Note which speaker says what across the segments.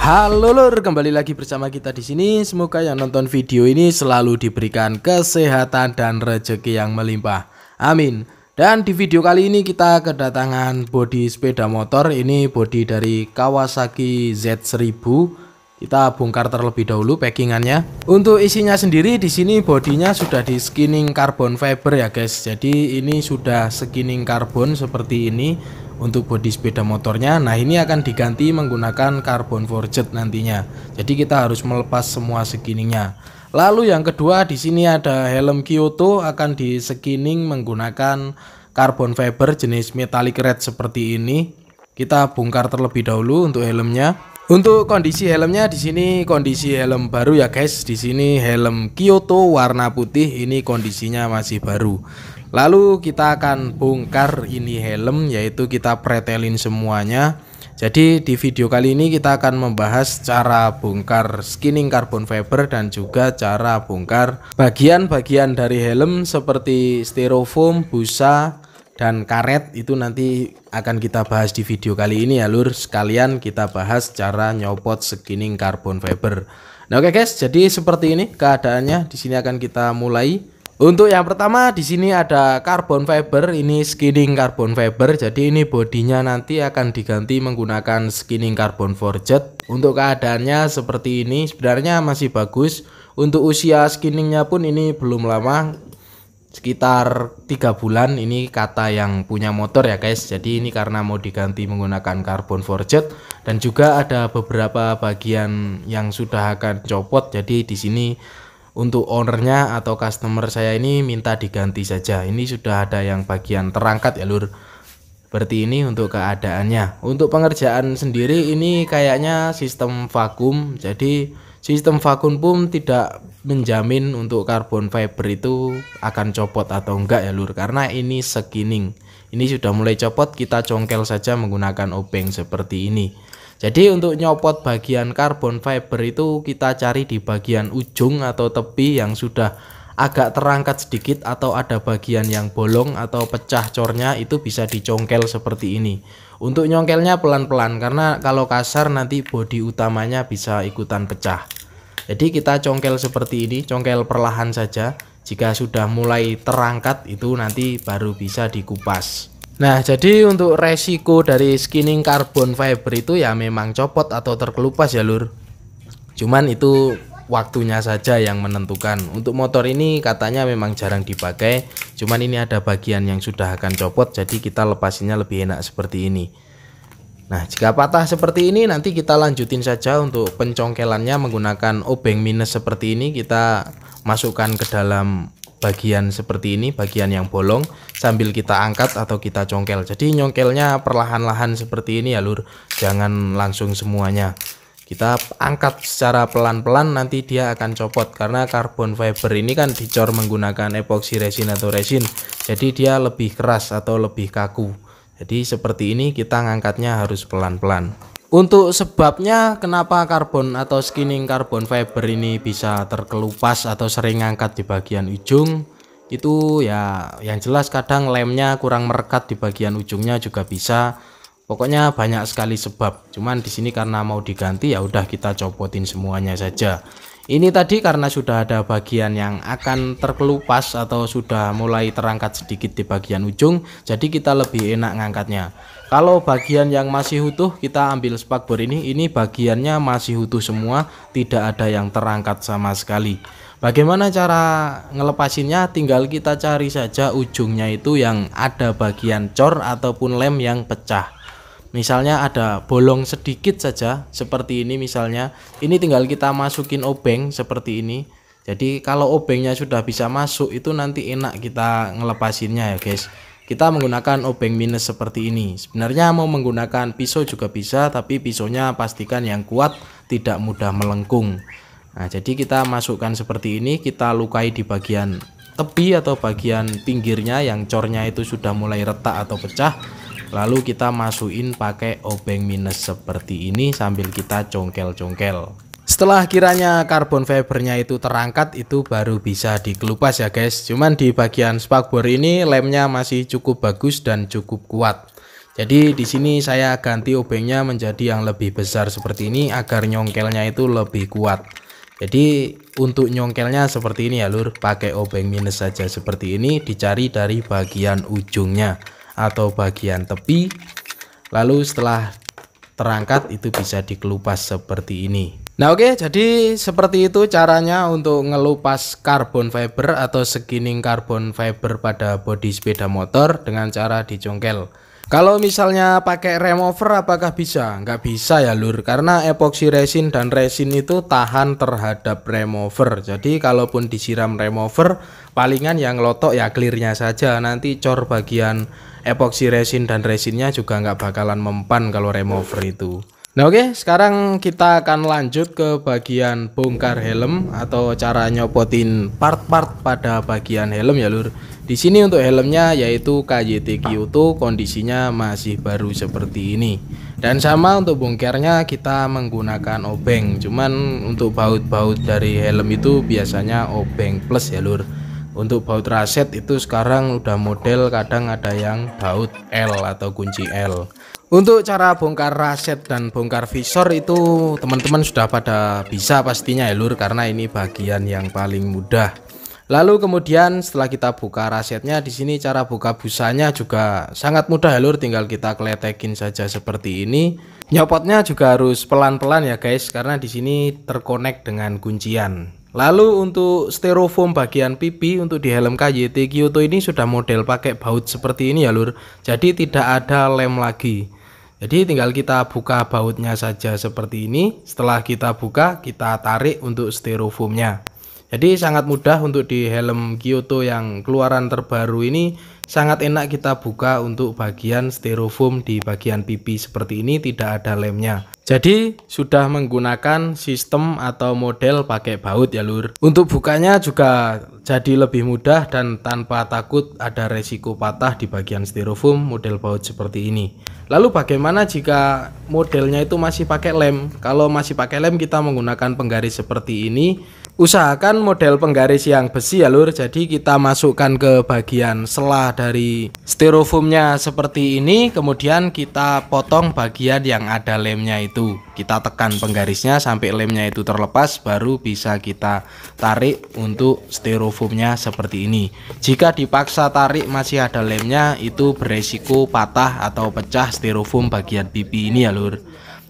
Speaker 1: Halo lur, kembali lagi bersama kita di sini. Semoga yang nonton video ini selalu diberikan kesehatan dan rezeki yang melimpah. Amin. Dan di video kali ini kita kedatangan bodi sepeda motor. Ini bodi dari Kawasaki Z1000. Kita bongkar terlebih dahulu packingannya. Untuk isinya sendiri di sini bodinya sudah di skinning carbon fiber ya guys. Jadi ini sudah skinning karbon seperti ini untuk bodi sepeda motornya. Nah, ini akan diganti menggunakan carbon forged nantinya. Jadi kita harus melepas semua skinningnya. Lalu yang kedua di sini ada helm Kyoto, akan di skinning menggunakan carbon fiber jenis metallic red seperti ini. Kita bongkar terlebih dahulu untuk helmnya. Untuk kondisi helmnya di sini kondisi helm baru ya guys. Di sini helm Kyoto warna putih, ini kondisinya masih baru. Lalu kita akan bongkar ini helm, yaitu kita pretelin semuanya. Jadi di video kali ini kita akan membahas cara bongkar skinning carbon fiber dan juga cara bongkar bagian-bagian dari helm seperti styrofoam, busa, dan karet. Itu nanti akan kita bahas di video kali ini ya lur. Sekalian kita bahas cara nyopot skinning carbon fiber. Nah oke guys, jadi seperti ini keadaannya. Di sini akan kita mulai. Untuk yang pertama di sini ada carbon fiber, ini skinning carbon fiber. Jadi ini bodinya nanti akan diganti menggunakan skinning carbon forged. Untuk keadaannya seperti ini, sebenarnya masih bagus. Untuk usia skinningnya pun ini belum lama, sekitar 3 bulan. Ini kata yang punya motor ya guys. Jadi ini karena mau diganti menggunakan carbon forged dan juga ada beberapa bagian yang sudah akan copot. Jadi di sini untuk ownernya atau customer saya ini minta diganti saja. Ini sudah ada yang bagian terangkat ya lur. Seperti ini untuk keadaannya. Untuk pengerjaan sendiri ini kayaknya sistem vakum. Jadi sistem vakum pun tidak menjamin untuk carbon fiber itu akan copot atau enggak ya lur. Karena ini skinning. Ini sudah mulai copot, kita congkel saja menggunakan obeng seperti ini. Jadi untuk nyopot bagian carbon fiber itu kita cari di bagian ujung atau tepi yang sudah agak terangkat sedikit, atau ada bagian yang bolong atau pecah cornya, itu bisa dicongkel seperti ini. Untuk nyongkelnya pelan-pelan karena kalau kasar nanti bodi utamanya bisa ikutan pecah. Jadi kita congkel seperti ini, congkel perlahan saja. Jika sudah mulai terangkat itu nanti baru bisa dikupas. Nah, jadi untuk resiko dari skinning carbon fiber itu ya memang copot atau terkelupas ya lur. Cuman itu waktunya saja yang menentukan. Untuk motor ini katanya memang jarang dipakai. Cuman ini ada bagian yang sudah akan copot, jadi kita lepasinnya lebih enak seperti ini. Nah, jika patah seperti ini nanti kita lanjutin saja untuk pencongkelannya menggunakan obeng minus seperti ini. Kita masukkan ke dalam bagian seperti ini, bagian yang bolong, sambil kita angkat atau kita congkel. Jadi nyongkelnya perlahan-lahan seperti ini ya lur, jangan langsung semuanya. Kita angkat secara pelan-pelan, nanti dia akan copot. Karena carbon fiber ini kan dicor menggunakan epoxy resin atau resin, jadi dia lebih keras atau lebih kaku. Jadi seperti ini kita ngangkatnya harus pelan-pelan. Untuk sebabnya kenapa karbon atau skinning carbon fiber ini bisa terkelupas atau sering ngangkat di bagian ujung, itu ya yang jelas kadang lemnya kurang merekat di bagian ujungnya juga bisa. Pokoknya banyak sekali sebab. Cuman di sini karena mau diganti ya udah kita copotin semuanya saja. Ini tadi karena sudah ada bagian yang akan terkelupas atau sudah mulai terangkat sedikit di bagian ujung, jadi kita lebih enak ngangkatnya. Kalau bagian yang masih utuh, kita ambil spakbor ini bagiannya masih utuh semua, tidak ada yang terangkat sama sekali. Bagaimana cara ngelepasinnya? Tinggal kita cari saja ujungnya itu yang ada bagian cor ataupun lem yang pecah. Misalnya ada bolong sedikit saja seperti ini misalnya, ini tinggal kita masukin obeng seperti ini. Jadi kalau obengnya sudah bisa masuk itu nanti enak kita ngelepasinnya ya guys. Kita menggunakan obeng minus seperti ini. Sebenarnya mau menggunakan pisau juga bisa, tapi pisaunya pastikan yang kuat, tidak mudah melengkung. Nah, jadi kita masukkan seperti ini, kita lukai di bagian tepi atau bagian pinggirnya yang cornya itu sudah mulai retak atau pecah. Lalu kita masukin pakai obeng minus seperti ini sambil kita congkel-congkel. Setelah kiranya carbon fibernya itu terangkat, itu baru bisa dikelupas ya guys. Cuman di bagian spakbor ini lemnya masih cukup bagus dan cukup kuat. Jadi di sini saya ganti obengnya menjadi yang lebih besar seperti ini agar nyongkelnya itu lebih kuat. Jadi untuk nyongkelnya seperti ini ya lur, pakai obeng minus saja seperti ini, dicari dari bagian ujungnya atau bagian tepi. Lalu setelah terangkat itu bisa dikelupas seperti ini. Nah oke, jadi seperti itu caranya untuk ngelupas carbon fiber atau skinning carbon fiber pada bodi sepeda motor dengan cara dicongkel. Kalau misalnya pakai remover apakah bisa? Nggak bisa ya lur, karena epoxy resin dan resin itu tahan terhadap remover. Jadi kalaupun disiram remover, palingan yang lotok ya clearnya saja. Nanti cor bagian epoxy resin dan resinnya juga nggak bakalan mempan kalau remover itu. Nah oke, sekarang kita akan lanjut ke bagian bongkar helm atau cara nyopotin part-part pada bagian helm ya lur. Di sini untuk helmnya yaitu KYT Kyoto, kondisinya masih baru seperti ini. Dan sama untuk bongkarnya kita menggunakan obeng. Cuman untuk baut-baut dari helm itu biasanya obeng plus ya lur. Untuk baut raset itu sekarang udah model kadang ada yang baut L atau kunci L. Untuk cara bongkar raset dan bongkar visor itu teman-teman sudah pada bisa pastinya ya lur, karena ini bagian yang paling mudah. Lalu kemudian setelah kita buka rasetnya, di sini cara buka busanya juga sangat mudah ya lur, tinggal kita kletekin saja seperti ini. Nyopotnya juga harus pelan-pelan ya guys, karena di sini terkonek dengan kuncian. Lalu untuk styrofoam bagian pipi untuk di helm KYT Kyoto ini sudah model pakai baut seperti ini ya lur. Jadi tidak ada lem lagi. Jadi tinggal kita buka bautnya saja seperti ini. Setelah kita buka, kita tarik untuk styrofoamnya. Jadi sangat mudah untuk di helm Kyoto yang keluaran terbaru ini, sangat enak kita buka untuk bagian styrofoam di bagian pipi seperti ini, tidak ada lemnya. Jadi sudah menggunakan sistem atau model pakai baut ya lur. Untuk bukanya juga jadi lebih mudah dan tanpa takut ada resiko patah di bagian styrofoam model baut seperti ini. Lalu bagaimana jika modelnya itu masih pakai lem? Kalau masih pakai lem kita menggunakan penggaris seperti ini. Usahakan model penggaris yang besi ya lur. Jadi kita masukkan ke bagian sela dari styrofoamnya seperti ini. Kemudian kita potong bagian yang ada lemnya itu. Kita tekan penggarisnya sampai lemnya itu terlepas, baru bisa kita tarik untuk styrofoamnya seperti ini. Jika dipaksa tarik masih ada lemnya, itu beresiko patah atau pecah styrofoam bagian pipi ini ya lur.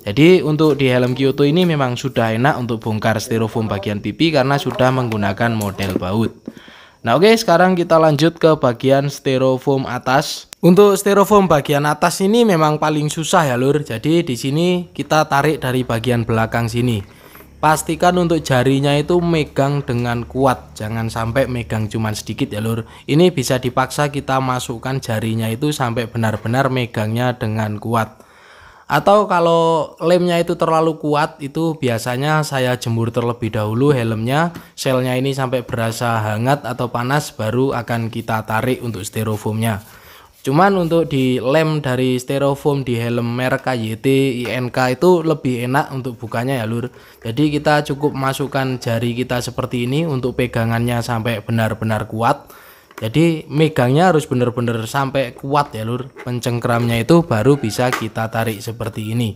Speaker 1: Jadi untuk di helm Kyoto ini memang sudah enak untuk bongkar styrofoam bagian pipi karena sudah menggunakan model baut. Nah oke, sekarang kita lanjut ke bagian styrofoam atas. Untuk styrofoam bagian atas ini memang paling susah ya lur. Jadi di sini kita tarik dari bagian belakang sini. Pastikan untuk jarinya itu megang dengan kuat, jangan sampai megang cuman sedikit ya lur. Ini bisa dipaksa kita masukkan jarinya itu sampai benar-benar megangnya dengan kuat. Atau kalau lemnya itu terlalu kuat, itu biasanya saya jemur terlebih dahulu helmnya, selnya ini sampai berasa hangat atau panas, baru akan kita tarik untuk styrofoamnya. Cuman untuk di lem dari styrofoam di helm merek KYT INK itu lebih enak untuk bukanya ya lur. Jadi kita cukup masukkan jari kita seperti ini untuk pegangannya sampai benar-benar kuat. Jadi megangnya harus benar-benar sampai kuat ya lur. Pencengkramnya itu baru bisa kita tarik seperti ini.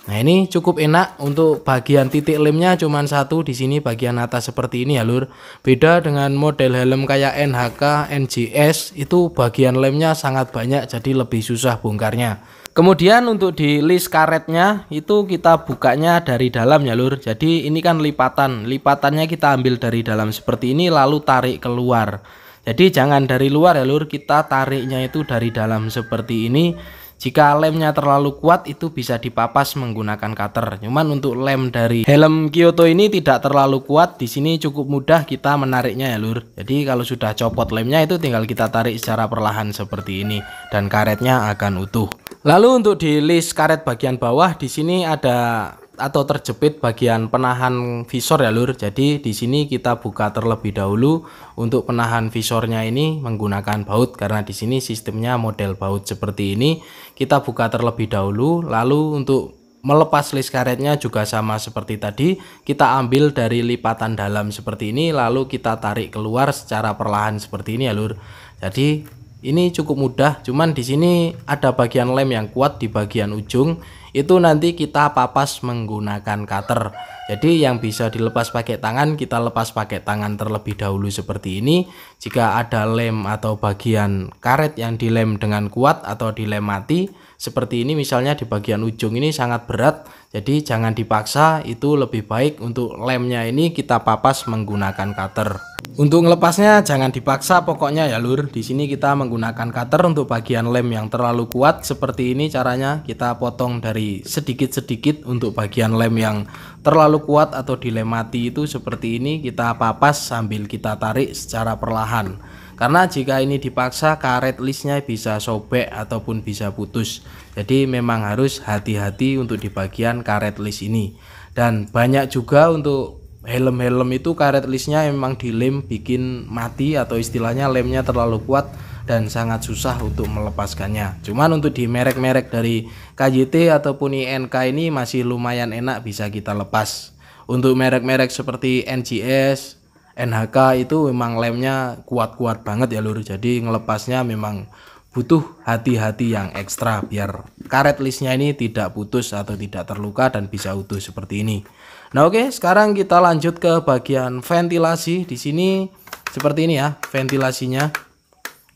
Speaker 1: Nah ini cukup enak. Untuk bagian titik lemnya cuman satu di sini bagian atas seperti ini ya lur. Beda dengan model helm kayak NHK, NJS itu bagian lemnya sangat banyak, jadi lebih susah bongkarnya. Kemudian untuk di list karetnya itu kita bukanya dari dalam ya lur. Jadi ini kan lipatan. Lipatannya kita ambil dari dalam seperti ini lalu tarik keluar. Jadi jangan dari luar ya lur, kita tariknya itu dari dalam seperti ini. Jika lemnya terlalu kuat itu bisa dipapas menggunakan cutter. Cuman untuk lem dari helm Kyoto ini tidak terlalu kuat, di sini cukup mudah kita menariknya ya lur. Jadi kalau sudah copot lemnya itu tinggal kita tarik secara perlahan seperti ini dan karetnya akan utuh. Lalu untuk di list karet bagian bawah di sini ada atau terjepit bagian penahan visor ya lur. Jadi di sini kita buka terlebih dahulu untuk penahan visornya ini menggunakan baut, karena di sini sistemnya model baut seperti ini. Kita buka terlebih dahulu, lalu untuk melepas list karetnya juga sama seperti tadi, kita ambil dari lipatan dalam seperti ini lalu kita tarik keluar secara perlahan seperti ini ya lur. Jadi ini cukup mudah, cuman di sini ada bagian lem yang kuat di bagian ujung, itu nanti kita papas menggunakan cutter. Jadi yang bisa dilepas pakai tangan, kita lepas pakai tangan terlebih dahulu seperti ini. Jika ada lem atau bagian karet yang dilem dengan kuat atau dilem mati seperti ini, misalnya di bagian ujung ini sangat berat, jadi jangan dipaksa, itu lebih baik untuk lemnya ini kita papas menggunakan cutter. Untuk melepasnya jangan dipaksa pokoknya ya lur. Di sini kita menggunakan cutter untuk bagian lem yang terlalu kuat seperti ini caranya. Kita potong dari sedikit-sedikit untuk bagian lem yang terlalu kuat atau dilem mati itu seperti ini, kita papas sambil kita tarik secara perlahan. Karena jika ini dipaksa karet listnya bisa sobek ataupun bisa putus. Jadi memang harus hati-hati untuk di bagian karet list ini. Dan banyak juga untuk helm-helm itu karet listnya memang dilem bikin mati atau istilahnya lemnya terlalu kuat dan sangat susah untuk melepaskannya. Cuman untuk di merek-merek dari KJT ataupun INK ini masih lumayan enak bisa kita lepas. Untuk merek-merek seperti NGS, NHK itu memang lemnya kuat-kuat banget ya lur. Jadi ngelepasnya memang butuh hati-hati yang ekstra biar karet listnya ini tidak putus atau tidak terluka dan bisa utuh seperti ini. Nah oke, sekarang kita lanjut ke bagian ventilasi. Di sini seperti ini ya ventilasinya.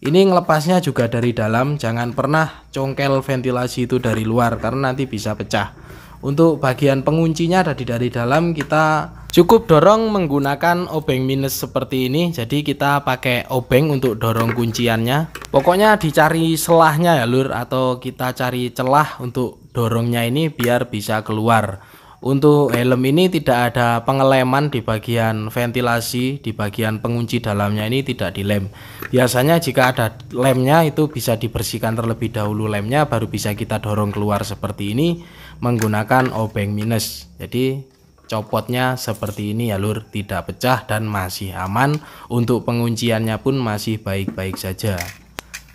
Speaker 1: Ini ngelepasnya juga dari dalam, jangan pernah congkel ventilasi itu dari luar karena nanti bisa pecah. Untuk bagian penguncinya dari dalam, kita cukup dorong menggunakan obeng minus seperti ini. Jadi kita pakai obeng untuk dorong kunciannya. Pokoknya dicari selahnya ya lur, atau kita cari celah untuk dorongnya ini biar bisa keluar. Untuk helm ini tidak ada pengeleman di bagian ventilasi, di bagian pengunci dalamnya ini tidak dilem. Biasanya jika ada lemnya itu bisa dibersihkan terlebih dahulu lemnya, baru bisa kita dorong keluar seperti ini menggunakan obeng minus. Jadi copotnya seperti ini ya lur, tidak pecah dan masih aman. Untuk pengunciannya pun masih baik-baik saja.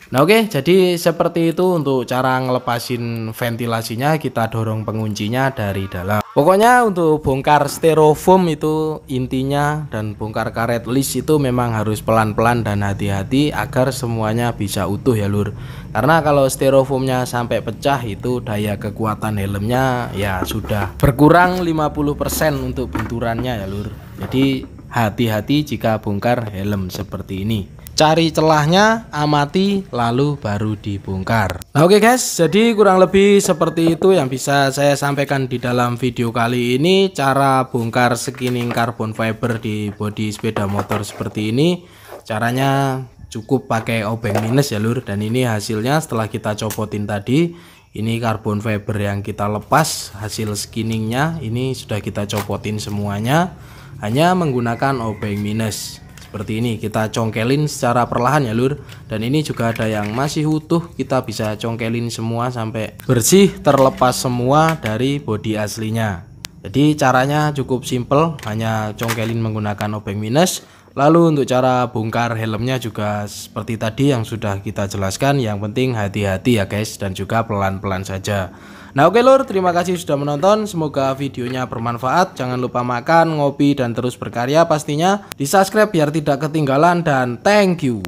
Speaker 1: Nah oke, jadi seperti itu untuk cara ngelepasin ventilasinya, kita dorong penguncinya dari dalam. Pokoknya untuk bongkar styrofoam itu intinya, dan bongkar karet list itu memang harus pelan-pelan dan hati-hati agar semuanya bisa utuh ya lur. Karena kalau styrofoamnya sampai pecah itu daya kekuatan helmnya ya sudah berkurang 50% untuk benturannya ya lur. Jadi hati-hati jika bongkar helm seperti ini. Cari celahnya, amati, lalu baru dibongkar. Nah oke guys, jadi kurang lebih seperti itu yang bisa saya sampaikan di dalam video kali ini. Cara bongkar skinning carbon fiber di bodi sepeda motor seperti ini. Caranya cukup pakai obeng minus ya lur. Dan ini hasilnya setelah kita copotin tadi. Ini carbon fiber yang kita lepas, hasil skinningnya ini sudah kita copotin semuanya. Hanya menggunakan obeng minus. Seperti ini kita congkelin secara perlahan ya lur. Dan ini juga ada yang masih utuh, kita bisa congkelin semua sampai bersih terlepas semua dari bodi aslinya. Jadi caranya cukup simple, hanya congkelin menggunakan obeng minus. Lalu untuk cara bongkar helmnya juga seperti tadi yang sudah kita jelaskan. Yang penting hati-hati ya guys, dan juga pelan-pelan saja. Nah oke lur, terima kasih sudah menonton. Semoga videonya bermanfaat. Jangan lupa makan, ngopi, dan terus berkarya pastinya. Di subscribe biar tidak ketinggalan, dan thank you.